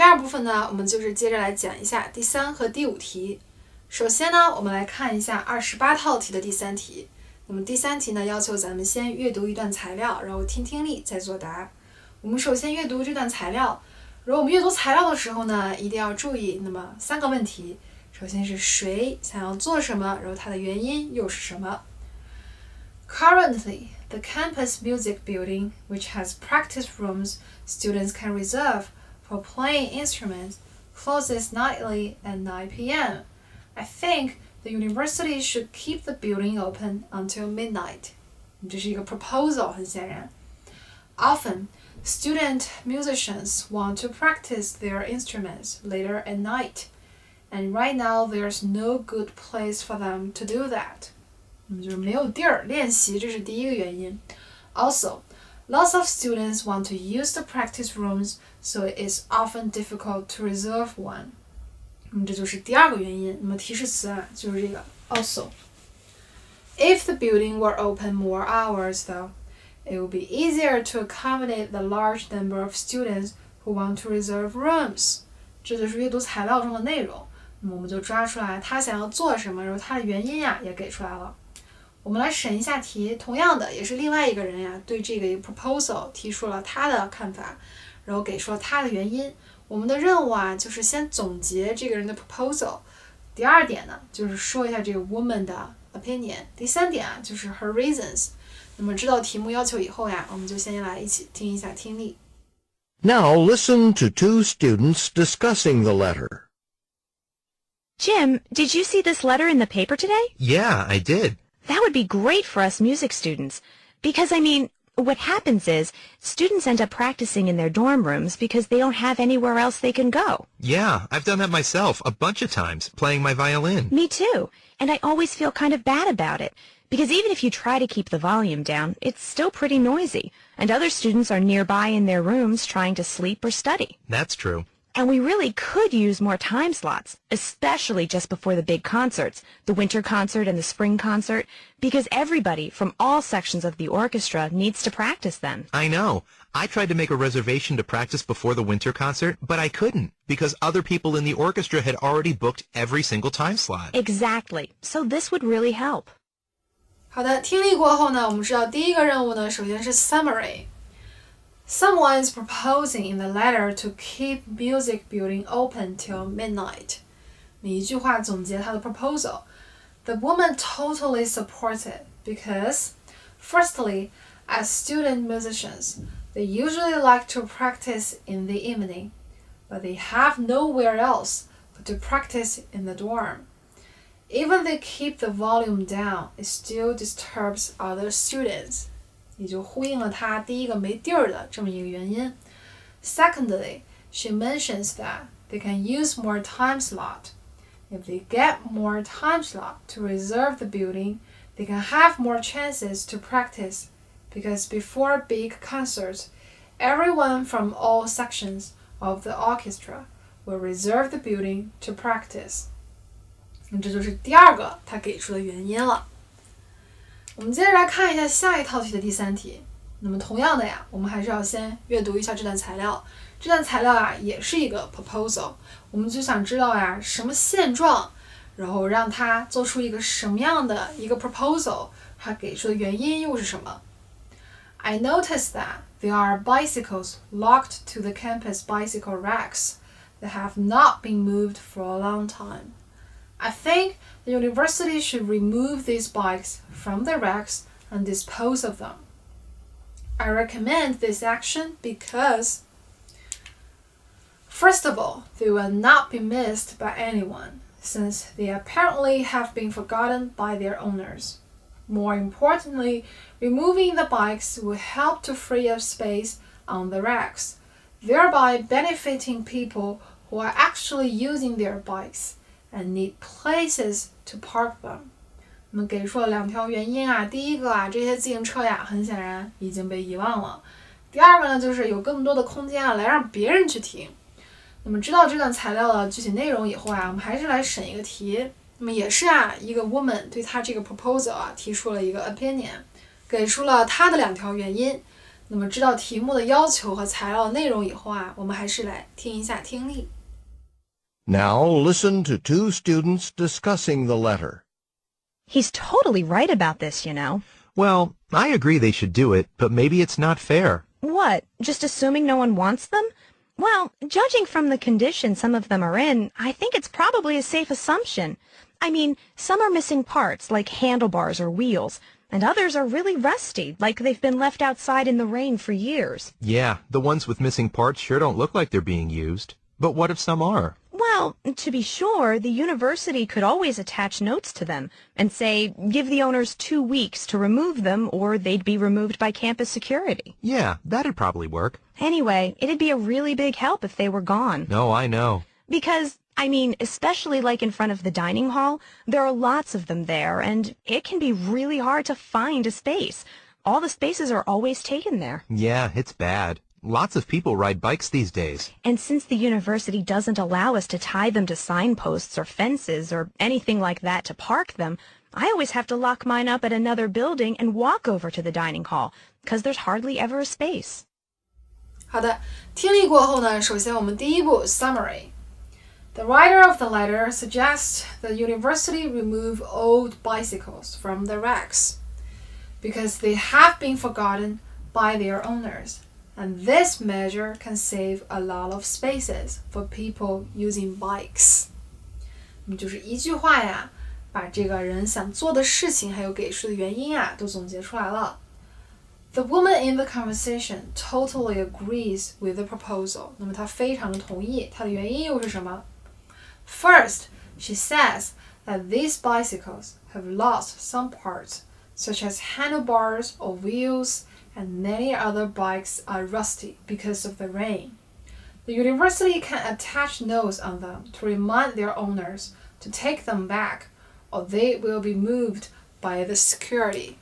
二部分呢，我们就是接着来讲一下第3和第5题。首先呢，我们来看一下28套题的第3题。那么第3题呢，要求咱们先阅读一段材料，然后听听力再作答。我们首先阅读这段材料，然后我们阅读材料的时候呢，一定要注意那么3个问题。首先是谁想要做什么，然后它的原因又是什么。Currently, the campus music building, which has practice rooms students can reserve for playing instruments, closes nightly at 9 p.m. I think the university should keep the building open until midnight. 这是一个 proposal， 很显然。Often, student musicians want to practice their instruments later at night, and right now there's no good place for them to do that. 就是没有地儿练习，这是第一个原因。Also, lots of students want to use the practice rooms, so it is often difficult to reserve one. 这就是第二个原因。那么提示词啊，就是这个 also. If the building were open more hours, though, it would be easier to accommodate the large number of students who want to reserve rooms. 这就是阅读材料中的内容。那么我们就抓出来他想要做什么，然后他的原因呀也给出来了。我们来审一下题，同样的也是另外一个人呀对这个 proposal 提出了他的看法，然后给出了他的原因。我们的任务啊就是先总结这个人的 proposal。第二点呢就是说一下这个 woman 的 opinion。第三点啊就是 her reasons。那么知道题目要求以后呀，我们就先来一起听一下听力。Now listen to two students discussing the letter. Jim, did you see this letter in the paper today? Yeah, I did. That would be great for us music students. Because, what happens is students end up practicing in their dorm rooms because they don't have anywhere else they can go. Yeah, I've done that myself a bunch of times, playing my violin. Me too. And I always feel kind of bad about it. Because even if you try to keep the volume down, it's still pretty noisy. And other students are nearby in their rooms trying to sleep or study. That's true. And we really could use more time slots, especially just before the big concerts, the winter concert and the spring concert, because everybody from all sections of the orchestra needs to practice then. I know. I tried to make a reservation to practice before the winter concert, but I couldn't, because other people in the orchestra had already booked every single time slot. Exactly. So this would really help. 好的，听力过后呢，我们知道第一个任务呢，首先是 summary。Someone is proposing in the letter to keep music building open till midnight. 你一句话总结他的 proposal. The woman totally supports it because, firstly, as student musicians, they usually like to practice in the evening, but they have nowhere else but to practice in the dorm. Even they keep the volume down, it still disturbs other students. 也就呼应了他第一个没地儿的这么一个原因。Secondly, she mentions that they can use more time slot. If they get more time slot to reserve the building, they can have more chances to practice, because before big concerts, everyone from all sections of the orchestra will reserve the building to practice. 这就是第二个他给出的原因了。我们接着来看一下下一套题的第3题。那么同样的呀，我们还是要先阅读一下这段材料。这段材料啊，也是一个 proposal。我们就想知道呀，什么现状，然后让他做出一个什么样的一个 proposal， 他给出的原因又是什么 ？I noticed that there are bicycles locked to the campus bicycle racks that have not been moved for a long time. I think the university should remove these bikes from the racks and dispose of them. I recommend this action because, first of all, they will not be missed by anyone, since they apparently have been forgotten by their owners. More importantly, removing the bikes will help to free up space on the racks, thereby benefiting people who are actually using their bikes and need places to park them. 我们给出了2条原因啊，第一个啊，这些自行车呀，很显然已经被遗忘了。第二个呢，就是有更多的空间啊，来让别人去停。那么知道这段材料的具体内容以后啊，我们还是来审一个题。那么也是啊，一个 woman 对他这个 proposal 啊提出了一个 opinion， 给出了他的2条原因。那么知道题目的要求和材料内容以后啊，我们还是来听一下听力。Now listen to two students discussing the letter. He's totally right about this, you know. Well, I agree they should do it, but maybe it's not fair. What? Just assuming no one wants them? Well, judging from the condition some of them are in, I think it's probably a safe assumption. I mean, some are missing parts, like handlebars or wheels, and others are really rusty, like they've been left outside in the rain for years. Yeah, the ones with missing parts sure don't look like they're being used. But what if some are? Well, to be sure, the university could always attach notes to them and say, give the owners 2 weeks to remove them or they'd be removed by campus security. Yeah, that'd probably work. Anyway, it'd be a really big help if they were gone. No, I know. Because, I mean, especially like in front of the dining hall, there are lots of them there, and it can be really hard to find a space. All the spaces are always taken there. Yeah, it's bad. Lots of people ride bikes these days. And since the university doesn't allow us to tie them to signposts or fences or anything like that to park them, I always have to lock mine up at another building and walk over to the dining hall, because there's hardly ever a space. 好的，听力过后呢，首先我们第一步 summary. The writer of the letter suggests the university remove old bicycles from the racks because they have been forgotten by their owners, and this measure can save a lot of spaces for people using bikes. 那么就是一句话呀，把这个人想做的事情还有给出的原因啊，都总结出来了。The woman in the conversation totally agrees with the proposal. 那么她非常的同意，她的原因又是什么？ First, she says that these bicycles have lost some parts, such as handlebars or wheels, and many other bikes are rusty because of the rain. The university can attach notes on them to remind their owners to take them back, or they will be moved by the security.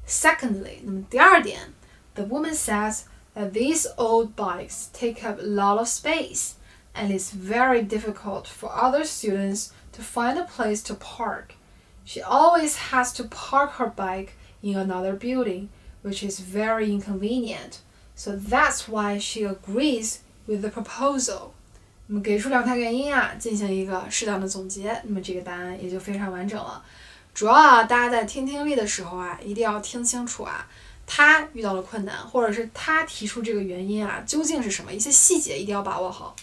Secondly, 那么第二点 the woman says that these old bikes take up a lot of space, and it's very difficult for other students to find a place to park. She always has to park her bike in another building, which is very inconvenient. So that's why she agrees with the proposal. 那么给出两条原因啊，进行一个适当的总结，那么这个答案也就非常完整了。主要啊，大家在听听力的时候啊，一定要听清楚啊，他遇到了困难，或者是他提出这个原因啊，究竟是什么？一些细节一定要把握好。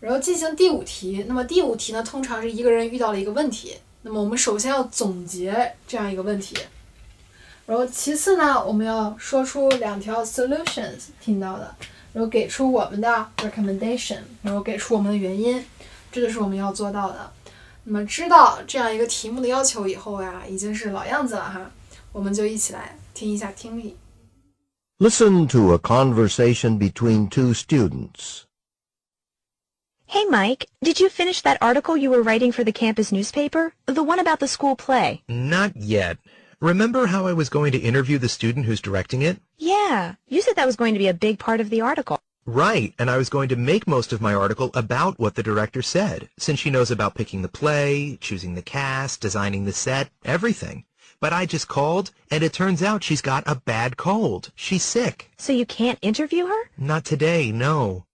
然后进行第五题，那么第五题呢，通常是一个人遇到了一个问题，那么我们首先要总结这样一个问题，然后其次呢，我们要说出两条 solutions 听到的，然后给出我们的 recommendation， 然后给出我们的原因，这就是我们要做到的。那么知道这样一个题目的要求以后呀，已经是老样子了哈，我们就一起来听一下听力。Listen to a conversation between two students. Hey, Mike, did you finish that article you were writing for the campus newspaper? The one about the school play? Not yet. Remember how I was going to interview the student who's directing it? Yeah, you said that was going to be a big part of the article. Right, and I was going to make most of my article about what the director said, since she knows about picking the play, choosing the cast, designing the set, everything. But I just called, and it turns out she's got a bad cold. She's sick. So you can't interview her? Not today, no.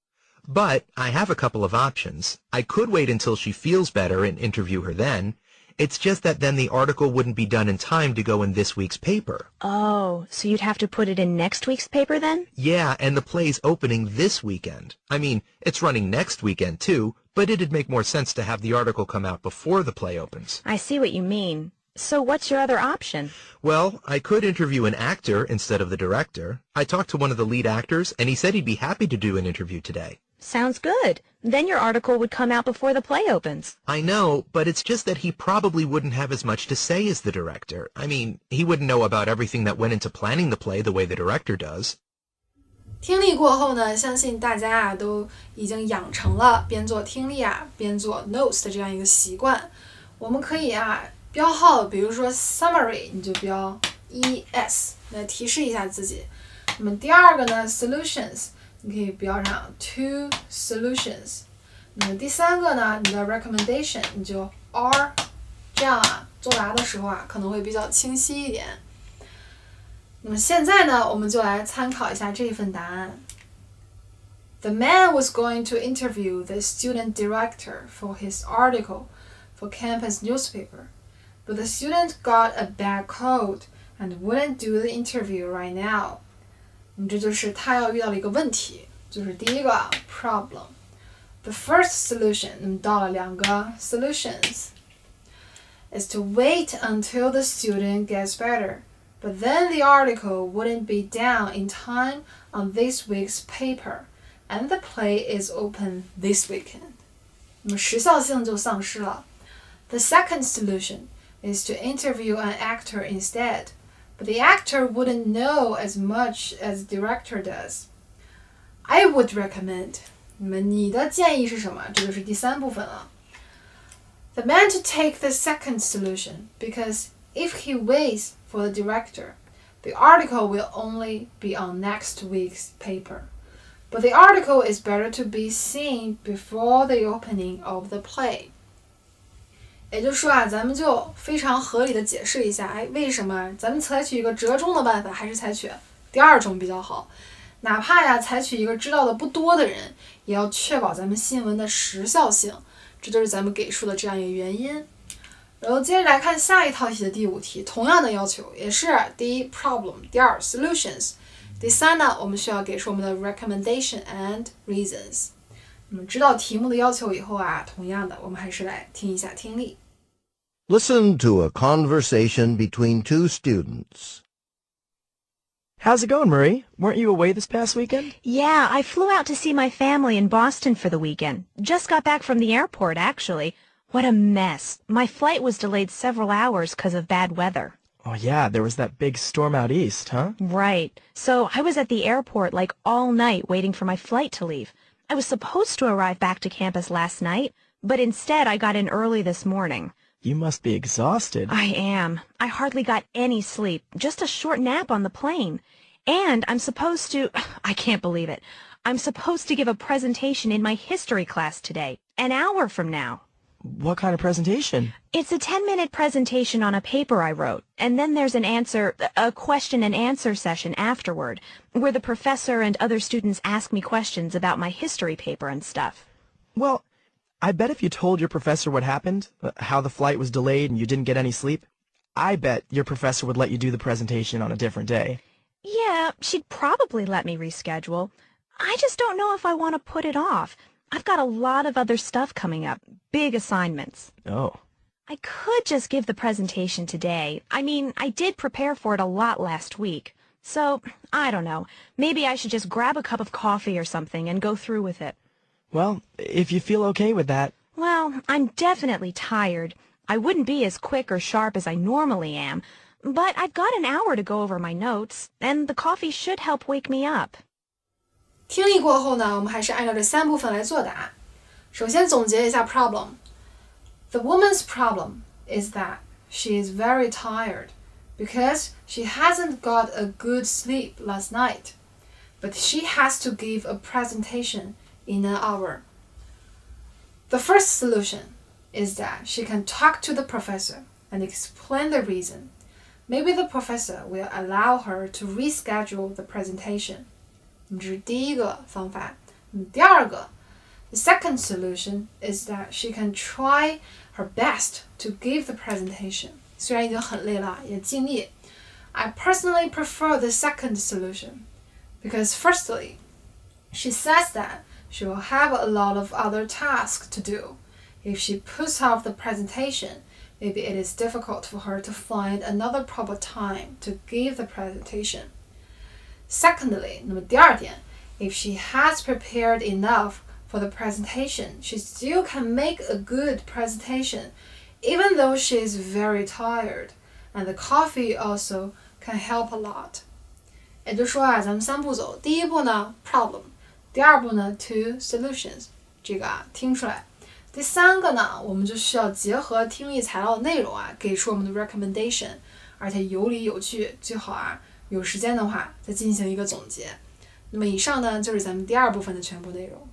But I have a couple of options. I could wait until she feels better and interview her then. It's just that then the article wouldn't be done in time to go in this week's paper. Oh, so you'd have to put it in next week's paper then? Yeah, and the play's opening this weekend. I mean, it's running next weekend too, but it'd make more sense to have the article come out before the play opens. I see what you mean. So what's your other option? Well, I could interview an actor instead of the director. I talked to one of the lead actors, and he said he'd be happy to do an interview today. Sounds good. Then your article would come out before the play opens. I know, but it's just that he probably wouldn't have as much to say as the director. I mean, he wouldn't know about everything that went into planning the play the way the director does. 听力过后呢，相信大家啊都已经养成了边做听力啊边做 notes 的这样一个习惯。我们可以啊标号，比如说 summary 你就标 ES 来提示一下自己。那么第二个呢 solutions 你可以标上 two solutions。那么第三个呢，你的 recommendation 你就 R， 这样啊作答的时候啊可能会比较清晰一点。那么现在呢，我们就来参考一下这份答案。The man was going to interview the student director for his article for campus newspaper, but the student got a bad cold and wouldn't do the interview right now. 这就是他要遇到的一个问题，就是第一个 problem. The first solution, 那么到了两个 solutions, is to wait until the student gets better, but then the article wouldn't be down in time on this week's paper, and the play is open this weekend. 那么时效性就丧失了。The second solution is to interview an actor instead, but the actor wouldn't know as much as the director does. I would recommend. 那么你的建议是什么？这就是第三部分了。The man to take the second solution, because if he waits for the director, the article will only be on next week's paper. But the article is better to be seen before the opening of the play. 也就是说啊，咱们就非常合理的解释一下，为什么咱们采取一个折中的办法，还是采取第二种比较好？哪怕呀，采取一个知道的不多的人，也要确保咱们新闻的时效性，这就是咱们给出的这样一个原因。然后接着来看下一套题的第5题，同样的要求，也是第一 problem， 第二 solutions， 第三呢，我们需要给出我们的 recommendation and reasons。那么知道题目的要求以后啊，同样的，我们还是来听一下听力。Listen to a conversation between two students. How's it going, Marie? Weren't you away this past weekend? Yeah, I flew out to see my family in Boston for the weekend. Just got back from the airport, actually. What a mess. My flight was delayed several hours because of bad weather. Oh, yeah, there was that big storm out east, huh? Right. So I was at the airport like all night waiting for my flight to leave. I was supposed to arrive back to campus last night, but instead I got in early this morning. You must be exhausted. I am. I hardly got any sleep, just a short nap on the plane. And I'm supposed to, I can't believe it, I'm supposed to give a presentation in my history class today, an hour from now. What kind of presentation? It's a 10-minute presentation on a paper I wrote, and then there's a question and answer session afterward, where the professor and other students ask me questions about my history paper and stuff. Well, I bet if you told your professor what happened, how the flight was delayed and you didn't get any sleep, I bet your professor would let you do the presentation on a different day. Yeah, she'd probably let me reschedule. I just don't know if I want to put it off. I've got a lot of other stuff coming up, big assignments. Oh. I could just give the presentation today. I mean, I did prepare for it a lot last week. So, I don't know. Maybe I should just grab a cup of coffee or something and go through with it. Well, if you feel okay with that. Well, I'm definitely tired. I wouldn't be as quick or sharp as I normally am, but I've got an hour to go over my notes, and the coffee should help wake me up. 听力过后呢，我们还是按照这3部分来作答。首先总结一下 problem. The woman's problem is that she is very tired because she hasn't got a good sleep last night, but she has to give a presentation in an hour. The first solution is that she can talk to the professor and explain the reason. Maybe the professor will allow her to reschedule the presentation. 这是第一个方法。第二个 The second solution is that she can try her best to give the presentation. 虽然已经很累了，也尽力。I personally prefer the second solution because firstly, she says that she will have a lot of other tasks to do. If she puts off the presentation, maybe it is difficult for her to find another proper time to give the presentation. Secondly, 那么第二点 if she has prepared enough for the presentation, she still can make a good presentation, even though she is very tired, and the coffee also can help a lot. 也就是说啊，咱们3步走，第一步呢 problem， 第二步呢 two solutions， 这个啊听出来。第三个呢，我们就需要结合听力材料的内容啊，给出我们的 recommendation， 而且有理有据，最好啊有时间的话再进行一个总结。那么以上呢就是咱们第2部分的全部内容。